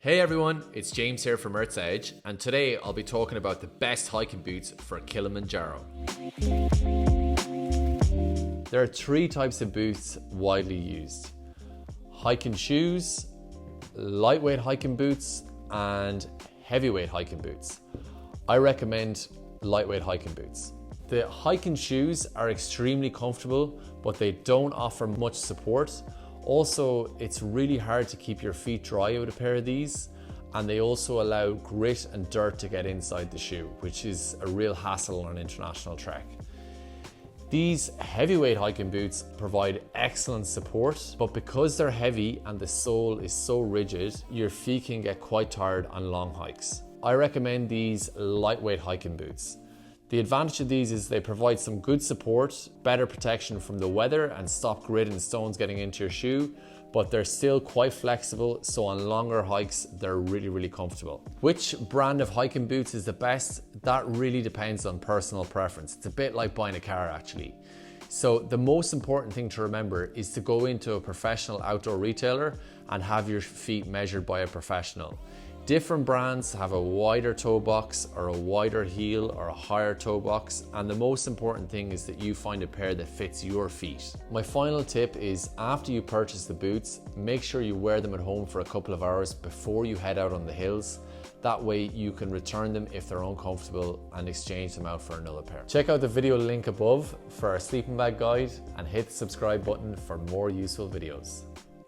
Hey everyone, it's James here from Earth's Edge, and today I'll be talking about the best hiking boots for Kilimanjaro. There are three types of boots widely used: hiking shoes, lightweight hiking boots, and heavyweight hiking boots. I recommend lightweight hiking boots. The hiking shoes are extremely comfortable, but they don't offer much support. Also, it's really hard to keep your feet dry with a pair of these, and they also allow grit and dirt to get inside the shoe, which is a real hassle on an international trek. These heavyweight hiking boots provide excellent support, but because they're heavy and the sole is so rigid, your feet can get quite tired on long hikes. I recommend these lightweight hiking boots. The advantage of these is they provide some good support, better protection from the weather, and stop grit and stones getting into your shoe, but they're still quite flexible, so on longer hikes, they're really comfortable. Which brand of hiking boots is the best? That really depends on personal preference. It's a bit like buying a car actually. So the most important thing to remember is to go into a professional outdoor retailer and have your feet measured by a professional. Different brands have a wider toe box or a wider heel or a higher toe box, and the most important thing is that you find a pair that fits your feet. My final tip is, after you purchase the boots, make sure you wear them at home for a couple of hours before you head out on the hills. That way you can return them if they're uncomfortable and exchange them out for another pair. Check out the video link above for our sleeping bag guide and hit the subscribe button for more useful videos.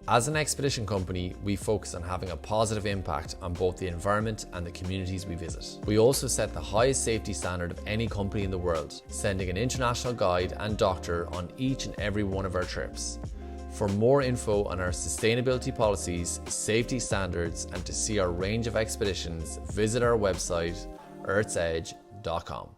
As an expedition company, we focus on having a positive impact on both the environment and the communities we visit. We also set the highest safety standard of any company in the world, sending an international guide and doctor on each and every one of our trips. For more info on our sustainability policies, safety standards, and to see our range of expeditions, visit our website, earthsedge.com.